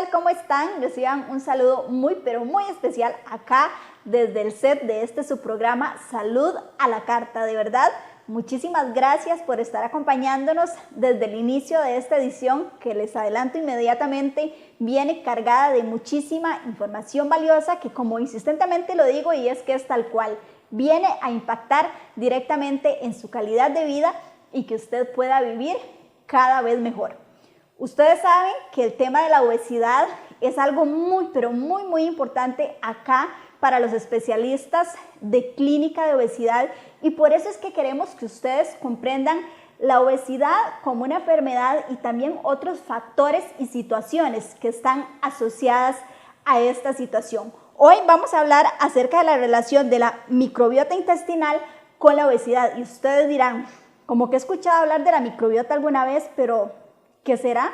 tal? ¿Cómo están? Reciban un saludo muy, pero muy especial acá desde el set de su programa Salud a la Carta. De verdad, muchísimas gracias por estar acompañándonos desde el inicio de esta edición que les adelanto inmediatamente viene cargada de muchísima información valiosa que, como insistentemente lo digo, y es que es tal cual, viene a impactar directamente en su calidad de vida y que usted pueda vivir cada vez mejor. Ustedes saben que el tema de la obesidad es algo muy, pero muy importante acá para los especialistas de clínica de obesidad, y por eso es que queremos que ustedes comprendan la obesidad como una enfermedad y también otros factores y situaciones que están asociadas a esta situación. Hoy vamos a hablar acerca de la relación de la microbiota intestinal con la obesidad, y ustedes dirán, como que he escuchado hablar de la microbiota alguna vez, pero ¿qué será?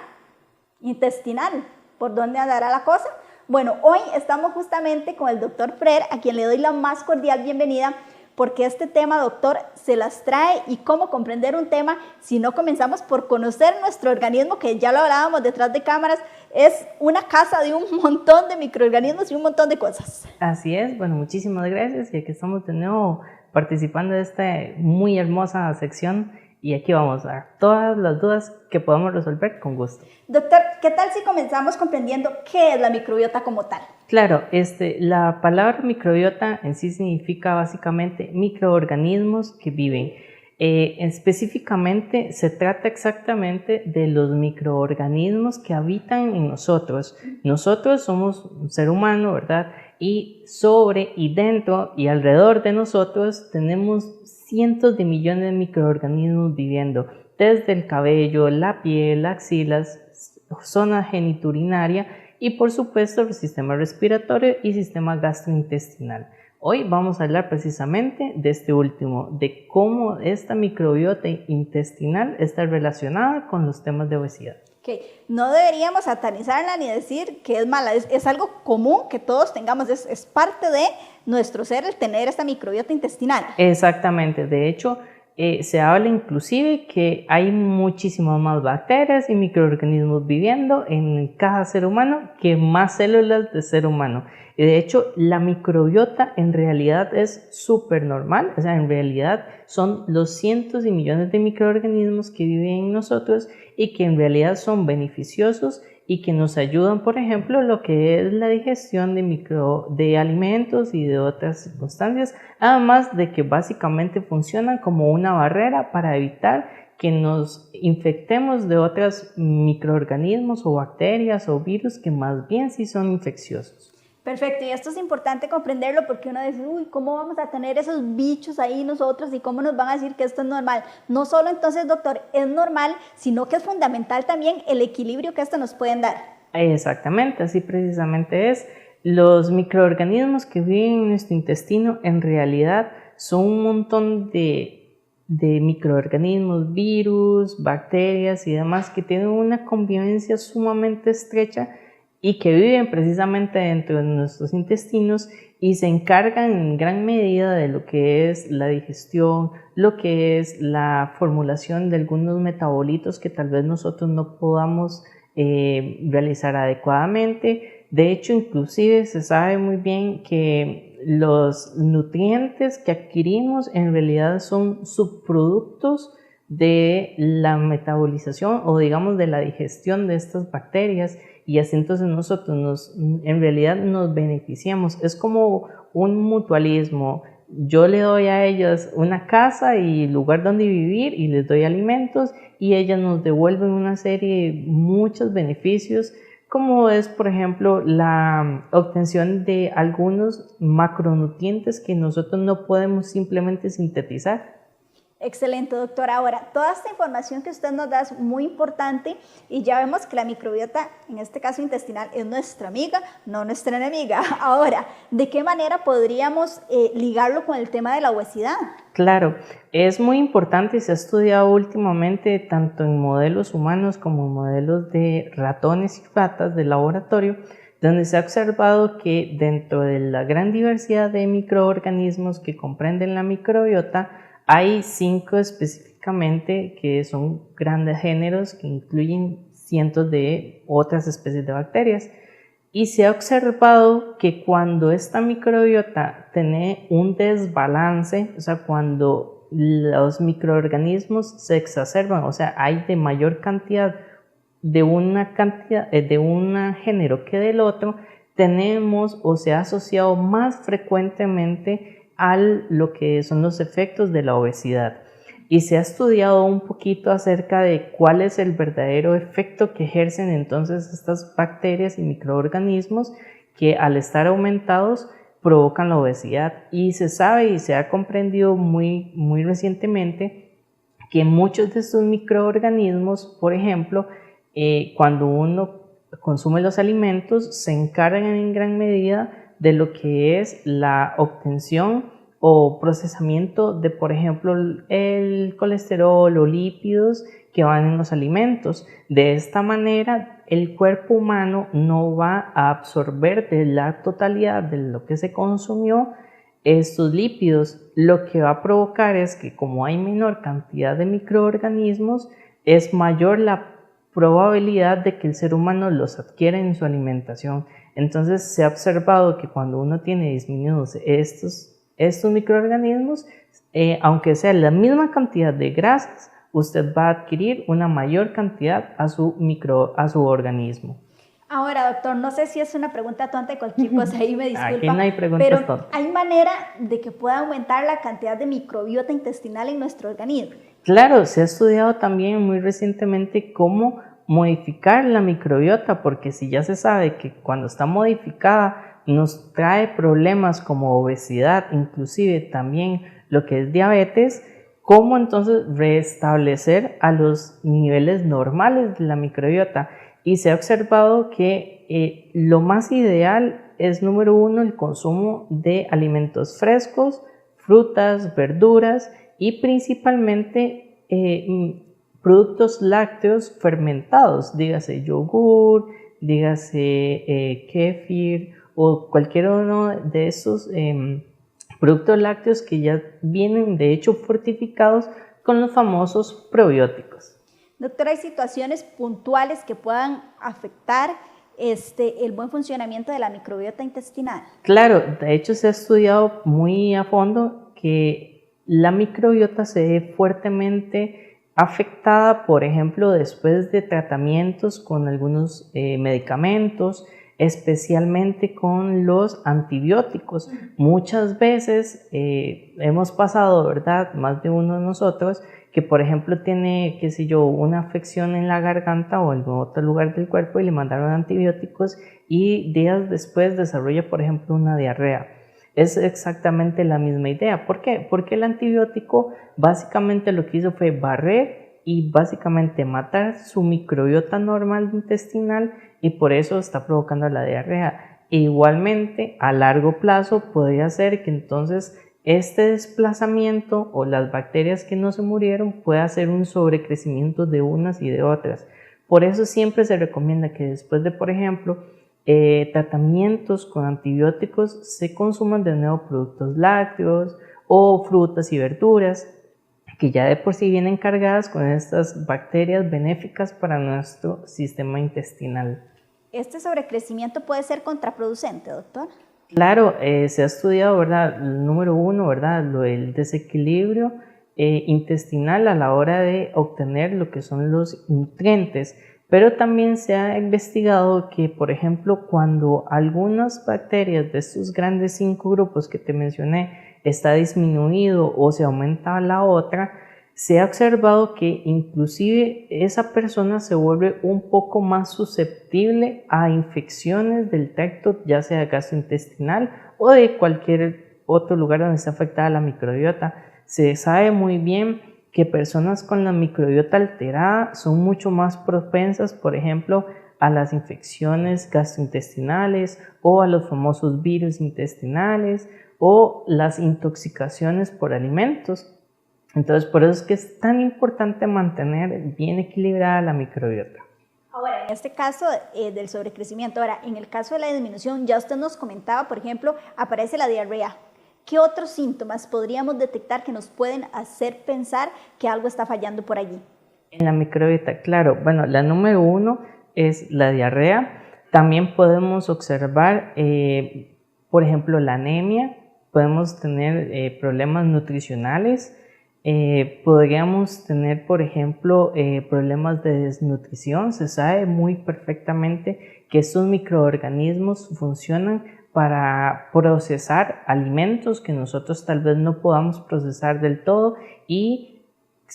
Intestinal. ¿Por dónde andará la cosa? Bueno, hoy estamos justamente con el doctor Frer, a quien le doy la más cordial bienvenida, porque este tema, doctor, se las trae. Y cómo comprender un tema si no comenzamos por conocer nuestro organismo, que ya lo hablábamos detrás de cámaras, es una casa de un montón de microorganismos y un montón de cosas. Así es, bueno, muchísimas gracias, y aquí estamos de nuevo participando de esta muy hermosa sección, y aquí vamos a dar todas las dudas que podamos resolver con gusto. Doctor, ¿qué tal si comenzamos comprendiendo qué es la microbiota como tal? Claro, la palabra microbiota en sí significa básicamente microorganismos que viven. Específicamente se trata exactamente de los microorganismos que habitan en nosotros. Nosotros somos un ser humano, ¿verdad? Y sobre y dentro y alrededor de nosotros tenemos cientos de millones de microorganismos viviendo, desde el cabello, la piel, las axilas, zona geniturinaria y por supuesto el sistema respiratorio y sistema gastrointestinal. Hoy vamos a hablar precisamente de este último, de cómo esta microbiota intestinal está relacionada con los temas de obesidad. Okay. No deberíamos satanizarla ni decir que es mala, es algo común que todos tengamos, es parte de nuestro ser el tener esta microbiota intestinal. Exactamente, de hecho se habla inclusive que hay muchísimas más bacterias y microorganismos viviendo en cada ser humano que más células de ser humano. Y de hecho la microbiota en realidad es súper normal, o sea, en realidad son los cientos y millones de microorganismos que viven en nosotros y que en realidad son beneficiosos y que nos ayudan, por ejemplo, lo que es la digestión de alimentos y de otras circunstancias, además de que básicamente funcionan como una barrera para evitar que nos infectemos de otros microorganismos o bacterias o virus que más bien sí son infecciosos. Perfecto, y esto es importante comprenderlo porque uno dice, uy, ¿cómo vamos a tener esos bichos ahí nosotros y cómo nos van a decir que esto es normal? No solo entonces, doctor, es normal, sino que es fundamental también el equilibrio que esto nos pueden dar. Exactamente, así precisamente es. Los microorganismos que viven en nuestro intestino en realidad son un montón de microorganismos, virus, bacterias y demás que tienen una convivencia sumamente estrecha y que viven precisamente dentro de nuestros intestinos y se encargan en gran medida de lo que es la digestión, lo que es la formulación de algunos metabolitos que tal vez nosotros no podamos realizar adecuadamente. De hecho, inclusive se sabe muy bien que los nutrientes que adquirimos en realidad son subproductos de la metabolización o digamos de la digestión de estas bacterias, y así entonces nosotros en realidad nos beneficiamos. Es como un mutualismo. Yo le doy a ellas una casa y lugar donde vivir y les doy alimentos y ellas nos devuelven una serie, muchos beneficios, como es por ejemplo la obtención de algunos macronutrientes que nosotros no podemos simplemente sintetizar. Excelente, doctora. Ahora, toda esta información que usted nos da es muy importante y ya vemos que la microbiota, en este caso intestinal, es nuestra amiga, no nuestra enemiga. Ahora, ¿de qué manera podríamos ligarlo con el tema de la obesidad? Claro, es muy importante y se ha estudiado últimamente tanto en modelos humanos como en modelos de ratones y ratas de laboratorio, donde se ha observado que dentro de la gran diversidad de microorganismos que comprenden la microbiota, hay 5 específicamente que son grandes géneros que incluyen cientos de otras especies de bacterias. Y se ha observado que cuando esta microbiota tiene un desbalance, o sea, cuando los microorganismos se exacerban, o sea, hay de mayor cantidad de un género que del otro, tenemos o se ha asociado más frecuentemente a lo que son los efectos de la obesidad. Y se ha estudiado un poquito acerca de cuál es el verdadero efecto que ejercen entonces estas bacterias y microorganismos que al estar aumentados provocan la obesidad. Y se sabe y se ha comprendido muy recientemente que muchos de estos microorganismos, por ejemplo, cuando uno consume los alimentos, se encargan en gran medida de lo que es la obtención o procesamiento de, por ejemplo, el colesterol o lípidos que van en los alimentos. De esta manera, el cuerpo humano no va a absorber de la totalidad de lo que se consumió estos lípidos. Lo que va a provocar es que, como hay menor cantidad de microorganismos, es mayor la probabilidad de que el ser humano los adquiera en su alimentación. Entonces, se ha observado que cuando uno tiene disminuidos estos microorganismos, aunque sea la misma cantidad de grasas, usted va a adquirir una mayor cantidad a su organismo. Ahora, doctor, no sé si es una pregunta tonta de cualquier cosa, ahí me disculpa. Aquí no hay preguntas pero tontas. ¿hay manera de que pueda aumentar la cantidad de microbiota intestinal en nuestro organismo? Claro, se ha estudiado también muy recientemente cómo modificar la microbiota, porque si ya se sabe que cuando está modificada nos trae problemas como obesidad, inclusive también lo que es diabetes, ¿cómo entonces restablecer a los niveles normales de la microbiota? Y se ha observado que lo más ideal es, número uno, el consumo de alimentos frescos, frutas, verduras y principalmente productos lácteos fermentados, dígase yogur, dígase kéfir, o cualquier uno de esos productos lácteos que ya vienen de hecho fortificados con los famosos probióticos. Doctora, ¿hay situaciones puntuales que puedan afectar el buen funcionamiento de la microbiota intestinal? Claro, de hecho se ha estudiado muy a fondo que la microbiota se ve fuertemente afectada, por ejemplo, después de tratamientos con algunos medicamentos, especialmente con los antibióticos. Muchas veces hemos pasado, ¿verdad?, más de uno de nosotros, que por ejemplo tiene, qué sé yo, una afección en la garganta o en otro lugar del cuerpo y le mandaron antibióticos y días después desarrolla, por ejemplo, una diarrea. Es exactamente la misma idea. ¿Por qué? Porque el antibiótico básicamente lo que hizo fue barrer y básicamente matar su microbiota normal intestinal y por eso está provocando la diarrea. E igualmente, a largo plazo podría ser que entonces este desplazamiento o las bacterias que no se murieron pueda hacer un sobrecrecimiento de unas y de otras. Por eso siempre se recomienda que después de, por ejemplo, tratamientos con antibióticos se consuman de nuevo productos lácteos o frutas y verduras que ya de por sí vienen cargadas con estas bacterias benéficas para nuestro sistema intestinal. ¿Este sobrecrecimiento puede ser contraproducente, doctor? Claro, se ha estudiado, ¿verdad? Número uno, ¿verdad? El desequilibrio intestinal a la hora de obtener lo que son los nutrientes, pero también se ha investigado que, por ejemplo, cuando algunas bacterias de estos grandes 5 grupos que te mencioné está disminuido o se aumenta la otra, se ha observado que inclusive esa persona se vuelve un poco más susceptible a infecciones del tracto, ya sea gastrointestinal o de cualquier otro lugar donde está afectada la microbiota. Se sabe muy bien que personas con la microbiota alterada son mucho más propensas, por ejemplo, a las infecciones gastrointestinales o a los famosos virus intestinales o las intoxicaciones por alimentos. Entonces, por eso es que es tan importante mantener bien equilibrada la microbiota. Ahora, en este caso del sobrecrecimiento, ahora, en el caso de la disminución, ya usted nos comentaba, por ejemplo, aparece la diarrea. ¿Qué otros síntomas podríamos detectar que nos pueden hacer pensar que algo está fallando por allí? En la microbiota, claro, bueno, la número 1 es la diarrea. También podemos observar, por ejemplo, la anemia, podemos tener problemas nutricionales, podríamos tener, por ejemplo, problemas de desnutrición. Se sabe muy perfectamente que estos microorganismos funcionan para procesar alimentos que nosotros tal vez no podamos procesar del todo, y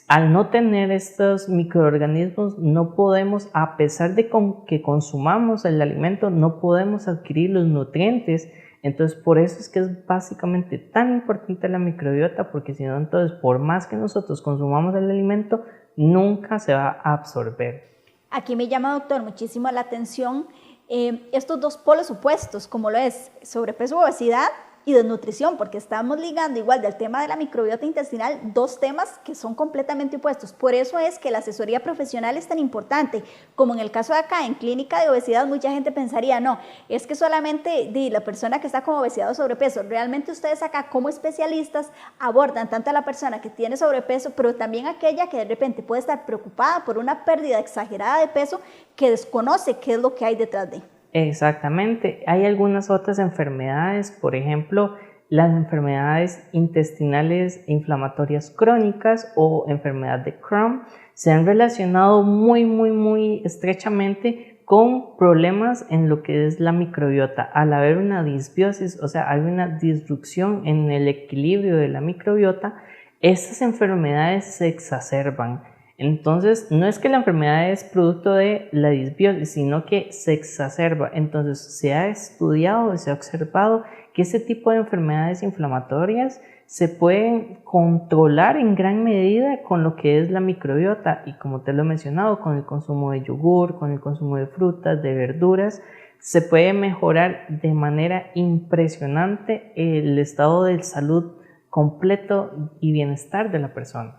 al no tener estos microorganismos no podemos, a pesar de que consumamos el alimento, no podemos adquirir los nutrientes. Entonces por eso es que es básicamente tan importante la microbiota, porque si no, entonces por más que nosotros consumamos el alimento, nunca se va a absorber. Aquí me llama, doctor, muchísimo la atención estos dos polos opuestos, como lo es sobrepeso, obesidad y desnutrición, porque estamos ligando igual del tema de la microbiota intestinal dos temas que son completamente opuestos. Por eso es que la asesoría profesional es tan importante. Como en el caso de acá, en clínica de obesidad, mucha gente pensaría, no, es que solamente la persona que está con obesidad o sobrepeso. Realmente ustedes acá como especialistas abordan tanto a la persona que tiene sobrepeso, pero también aquella que de repente puede estar preocupada por una pérdida exagerada de peso que desconoce qué es lo que hay detrás de. Exactamente. Hay algunas otras enfermedades, por ejemplo, las enfermedades intestinales inflamatorias crónicas o enfermedad de Crohn se han relacionado muy estrechamente con problemas en lo que es la microbiota. Al haber una disbiosis, o sea, hay una disrupción en el equilibrio de la microbiota, estas enfermedades se exacerban. Entonces, no es que la enfermedad es producto de la disbiosis, sino que se exacerba. Entonces, se ha estudiado y se ha observado que ese tipo de enfermedades inflamatorias se pueden controlar en gran medida con lo que es la microbiota, y como te lo he mencionado, con el consumo de yogur, con el consumo de frutas, de verduras, se puede mejorar de manera impresionante el estado de salud completo y bienestar de la persona.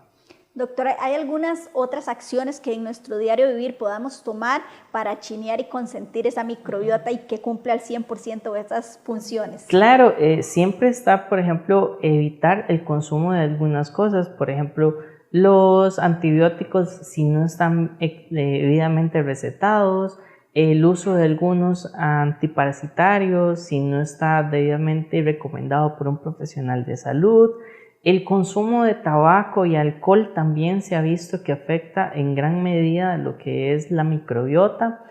Doctora, ¿hay algunas otras acciones que en nuestro diario vivir podamos tomar para chinear y consentir esa microbiota y que cumpla al 100% de esas funciones? Claro, siempre está, por ejemplo, evitar el consumo de algunas cosas. Por ejemplo, los antibióticos, si no están debidamente recetados, el uso de algunos antiparasitarios, si no está debidamente recomendado por un profesional de salud. El consumo de tabaco y alcohol también se ha visto que afecta en gran medida lo que es la microbiota.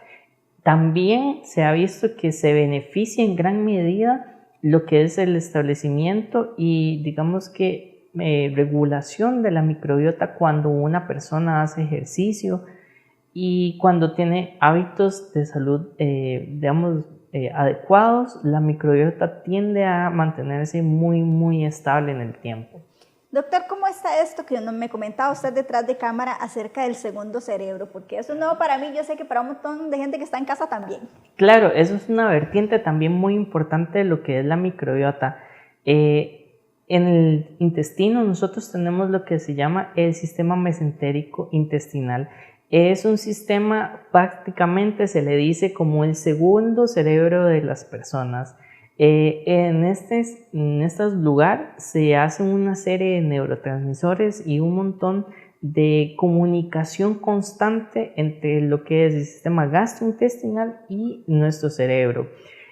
También se ha visto que se beneficia en gran medida lo que es el establecimiento y digamos que regulación de la microbiota cuando una persona hace ejercicio y cuando tiene hábitos de salud, adecuados. La microbiota tiende a mantenerse muy estable en el tiempo. Doctor, ¿cómo está esto que me comentaba usted detrás de cámara acerca del segundo cerebro? Porque eso es nuevo para mí, yo sé que para un montón de gente que está en casa también. Claro, eso es una vertiente también muy importante de lo que es la microbiota. En el intestino nosotros tenemos lo que se llama el sistema mesentérico intestinal. Es un sistema, prácticamente se le dice como el segundo cerebro de las personas. En estos lugares se hacen una serie de neurotransmisores y un montón de comunicación constante entre lo que es el sistema gastrointestinal y nuestro cerebro,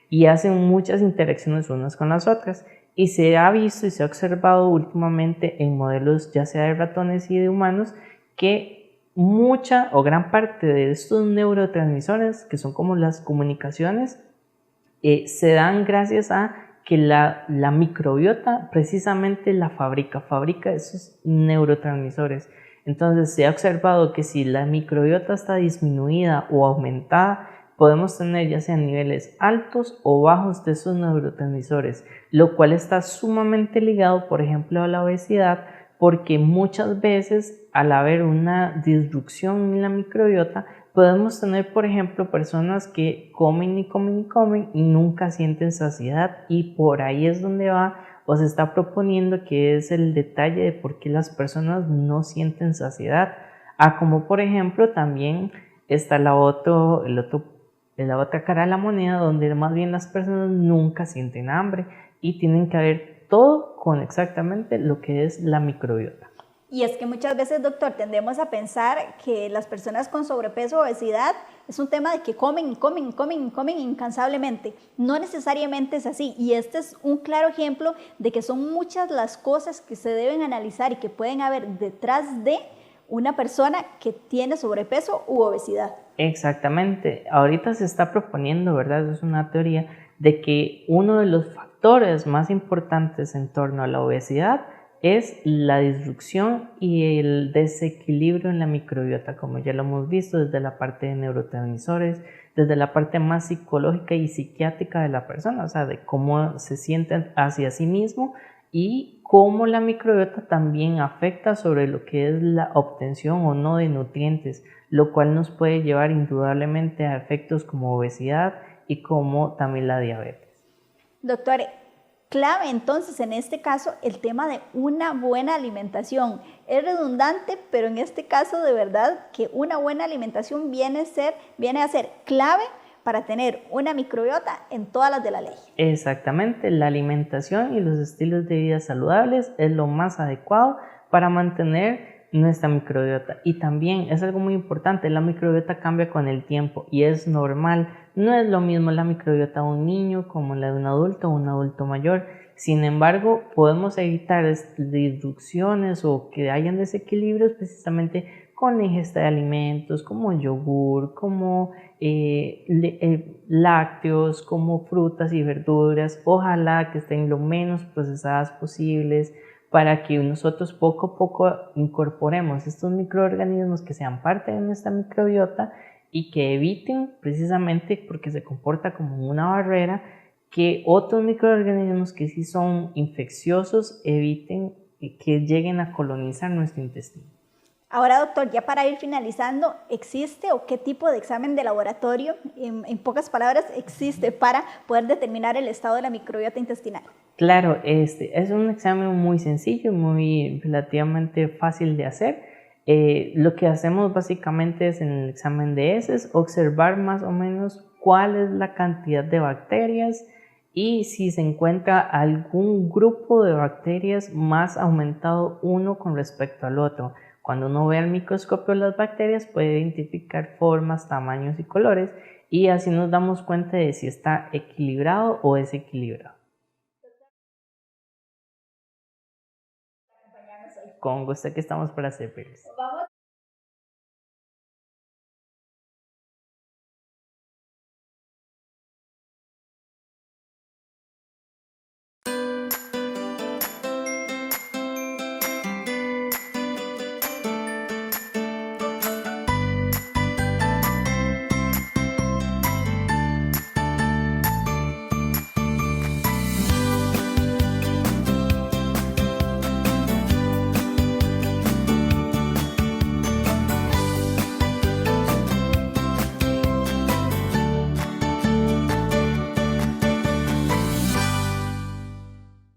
y hacen muchas interacciones unas con las otras, y se ha visto y se ha observado últimamente en modelos ya sea de ratones y de humanos que mucha o gran parte de estos neurotransmisores, que son como las comunicaciones, se dan gracias a que la microbiota precisamente la fabrica esos neurotransmisores. Entonces se ha observado que si la microbiota está disminuida o aumentada, podemos tener ya sean niveles altos o bajos de esos neurotransmisores, lo cual está sumamente ligado, por ejemplo, a la obesidad, porque muchas veces al haber una disrupción en la microbiota, podemos tener, por ejemplo, personas que comen y nunca sienten saciedad, y por ahí es donde va o se está proponiendo que es el detalle de por qué las personas no sienten saciedad. Como por ejemplo también está la otra cara de la moneda, donde más bien las personas nunca sienten hambre y tienen que ver todo con exactamente lo que es la microbiota. Y es que muchas veces, doctor, tendemos a pensar que las personas con sobrepeso o obesidad es un tema de que comen y comen y comen y comen incansablemente. No necesariamente es así. Y este es un claro ejemplo de que son muchas las cosas que se deben analizar y que pueden haber detrás de una persona que tiene sobrepeso u obesidad. Exactamente. Ahorita se está proponiendo, ¿verdad? Es una teoría de que uno de los factores más importantes en torno a la obesidad es la disrupción y el desequilibrio en la microbiota, como ya lo hemos visto desde la parte de neurotransmisores, desde la parte más psicológica y psiquiátrica de la persona, o sea, de cómo se sienten hacia sí mismo y cómo la microbiota también afecta sobre lo que es la obtención o no de nutrientes, lo cual nos puede llevar indudablemente a efectos como obesidad y como también la diabetes. Doctor, clave entonces en este caso el tema de una buena alimentación. Es redundante, pero en este caso de verdad que una buena alimentación viene a ser clave para tener una microbiota en todas las de la ley. Exactamente, la alimentación y los estilos de vida saludables es lo más adecuado para mantener nuestra microbiota. Y también es algo muy importante, la microbiota cambia con el tiempo y es normal. No es lo mismo la microbiota de un niño como la de un adulto o un adulto mayor. Sin embargo, podemos evitar disrupciones o que hayan desequilibrios precisamente con la ingesta de alimentos como yogur, como lácteos, como frutas y verduras. Ojalá que estén lo menos procesadas posibles para que nosotros poco a poco incorporemos estos microorganismos que sean parte de nuestra microbiota y que eviten precisamente porque se comporta como una barrera que otros microorganismos que sí son infecciosos eviten que lleguen a colonizar nuestro intestino. Ahora, doctor, ya para ir finalizando, ¿existe o qué tipo de examen de laboratorio, en pocas palabras, existe para poder determinar el estado de la microbiota intestinal? Claro, es un examen muy sencillo, muy relativamente fácil de hacer. Lo que hacemos básicamente es en el examen de heces observar más o menos cuál es la cantidad de bacterias y si se encuentra algún grupo de bacterias más aumentado uno con respecto al otro. Cuando uno ve al microscopio las bacterias puede identificar formas, tamaños y colores y así nos damos cuenta de si está equilibrado o desequilibrado. Con gusto que estamos para servirles.